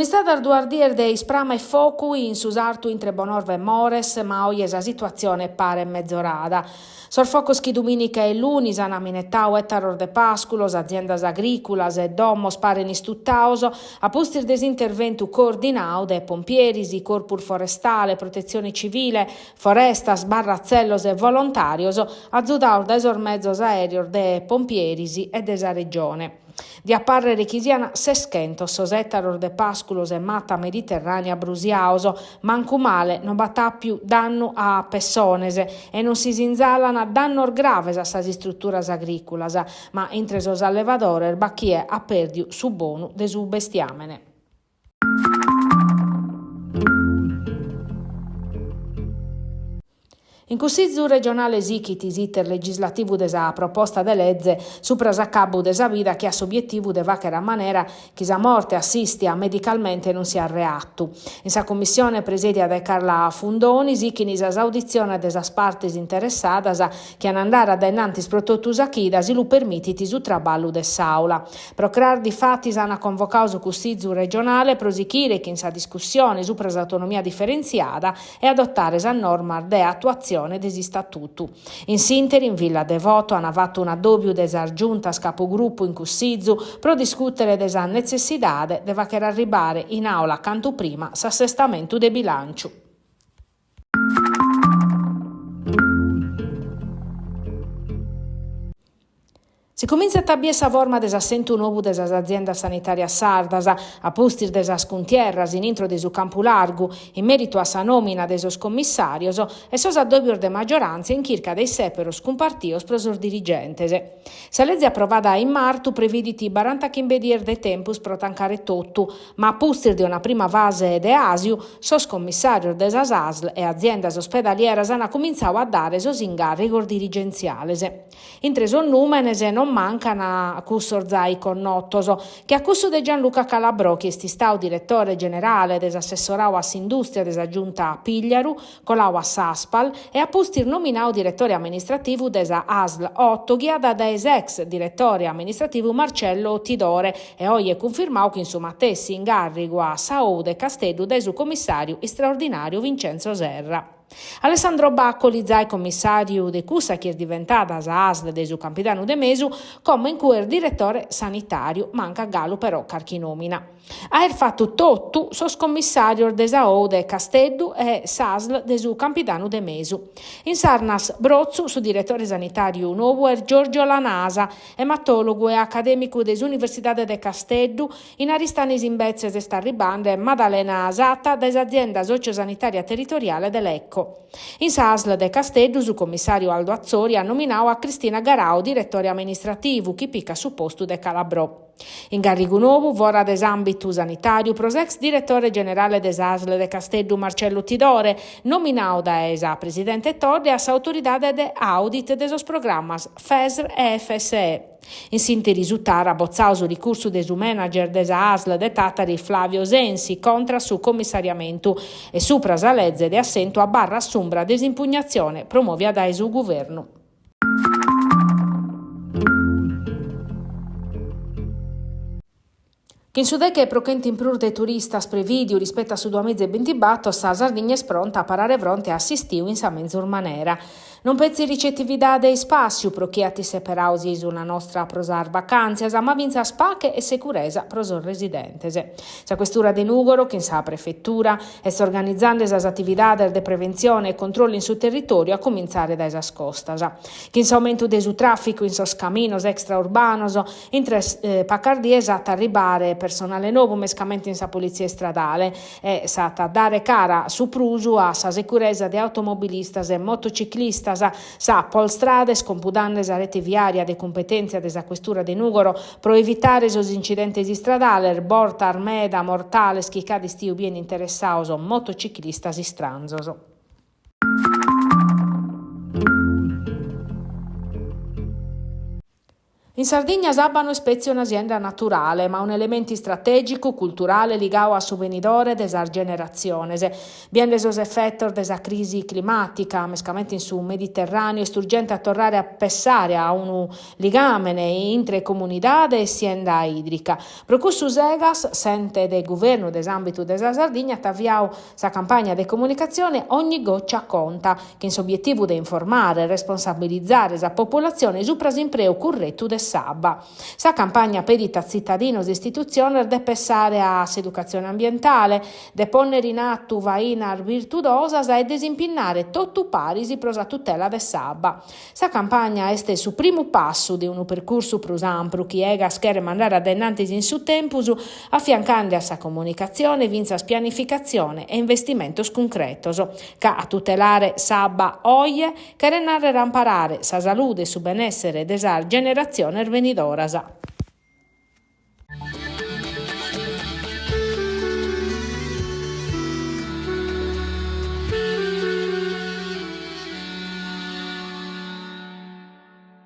L'Unistà d'Arduardier de isprama e focu in susartu intre Bonorve e Mores, ma oggi esa situazione pare mezzorada. Sorfocos chi dominica e lunis ana minettau ettaror de pasculos, aziendas agriculas e domos paren istuttauso, a postir desinterventu coordinau de pompieris, i corpur forestale, protezione civile, forestas, barrazzellos e volontarios, azzudaur da esormezzos aerior de pompierisi e de sa regione. Di apparrere chisiana seschento sosettaror de pasculos e matta mediterranea brusiauso, mancu male non battà più danno a personese e non si sinzalana dannor graves a sas strutturas agriculas, ma intre sos allevadores bacchie a perdiu su bonu de su bestiamene. In Consiglio regionale sichitis iter legislativu de sa proposta de legge supra sa cabu de sa vida che ha s'obiettivu de vachera manera chi sa morte assistia medicalmente non sia reattu. In sa commissione presiedia da Carla Fundoni sichinis sa audizione de sas partes interessadas che an andare ad innantis protottus achidas lu permititi su traballu de s'aula. Procrar di fatti s'ana convocau su Consiglio regionale prosichire che in sa discussione supra s'autonomia differenziata e adottare sa norma de attuazione desi statutu. In sinteri, in Villa Devoto hanno fatto un addobbio de sa giunta capogruppo in Consiglio pro discutere de sa necessidade de vacher arribare in aula canto prima s'assestamento de bilancio. Si comincia a tabbie sa forma de s'assentu novu de sas aziendas sanitarias sardas, a postir de sas cuntierras in intro de su campu largu, in merito a sa nomina de sos commissarios e sos addobbios de maggioranza in chirca dei seperos cumpartios pro sos dirigentes. Sa legge approvata in martu previditi 40 chimbedier de tempus pro tancare tottu, ma a postir de una prima fase de asiu, sos commissarios de sas ASL e aziendas ospedalieras hanno cominciato a dare sos ingarrigos dirigenziales. Intre sos numenes non mancano cusso orzai connotoso, che a cusso de Gianluca Calabrò, che è stato direttore generale dell'assessorau a S'Industria della Giunta a Pigliaru, colau a Saspal, e a postir nominau direttore amministrativo della ASL 8, ghiada da ex direttore amministrativo Marcello Tidore, e oggi è confermato che insomma tessi ingarrigo a Saúde Castello da su commissario straordinario Vincenzo Serra. Alessandro Baccoli, zai commissario de Cussa, che è diventata sa ASL de su Campidano de Mesu, come in cui direttore sanitario, manca Galo però carchinomina. Ha fatto tottu sos commissario de Saúde Castello e SASL de su Campidano de Mesu. In Sarnas Brozzu, su direttore sanitario nuovo è Giorgio Lanasa, ematologo e accademico des Universidade de Castello, in Aristanis in Bezzes e Starribande Maddalena Asatta des azienda sociosanitaria territoriale dell'Ecco. In SASL de Castello, su commissario Aldo Azzori ha nominato a Cristina Garau direttore amministrativo, chi picca su posto de Calabrò. In Garrigu Novu, vora des ambitu sanitario, prosex direttore generale des ASL de Castello Marcello Tidore, nominau da esa presidente Torde a sa autoridade de audit de sos programmas FESR e FSE. In sintesi risultare abbozzau su ricurso de su manager des ASL de Tatari Flavio Sensi contra su commissariamento e supra sa legge de assento a barra assumbra desimpugnazione promovia da su governo. Che in Sudeche prochenti in prur de turistas previdio rispetto a su 2024 sa Sardegna è pronta a parare fronte a assistiu in sa menzur manera. Non pensi ricettività dei spazi pro chi atti separausi su una nostra prosar vacanze, ma vinza spache e sicurezza prosor residentese. Sa questura de Nugoro, che in sa prefettura, è organizzando esas attività de prevenzione e controllo in su territorio a cominciare da esas costas. Che in sa aumento de su traffico in sos caminos extraurbanos, intre paccardi esat arribare personale nuovo mescamente in sa polizia stradale e sata dare cara su prusu a sa sicurezza de automobilistas e motociclistas sa polstrade scompudando sa rete viaria de competenza de sa questura de Nugoro pro evitare sos incidentes stradale borta armeda mortales chi cadi stiu bien interessados motociclistas stranzos. In Sardegna sabbano spezia un'azienda naturale, ma un elemento strategico, culturale, legato a su venidore desa generazione. Bien desos effetti desa crisi climatica, mescamente in su Mediterraneo, è urgente a tornare a pensare a un ligamene intre comunità e azienda idrica. Procussu Segas, sente del governo desambito desa Sardegna, t'avviao sa campagna di comunicazione Ogni goccia conta, che in suo obiettivo di informare e responsabilizzare la popolazione su prasimpreu corretto de sabba. Sa campagna pedita cittadinos e istituzioni de pensare a s'educazione ambientale, de ponere in atto vainar virtuosas e desimpinare tottu parisi pro sa tutela de sabba. Sa campagna este su primo passo di un percorso prus ampru chi egas quere mandare addennantes in su tempus affiancando a sa comunicazione vinza pianificazione e investimentos concretos ca a tutelare sabba oie che renare ramparare sa salute e su benessere desa generazione venidoras.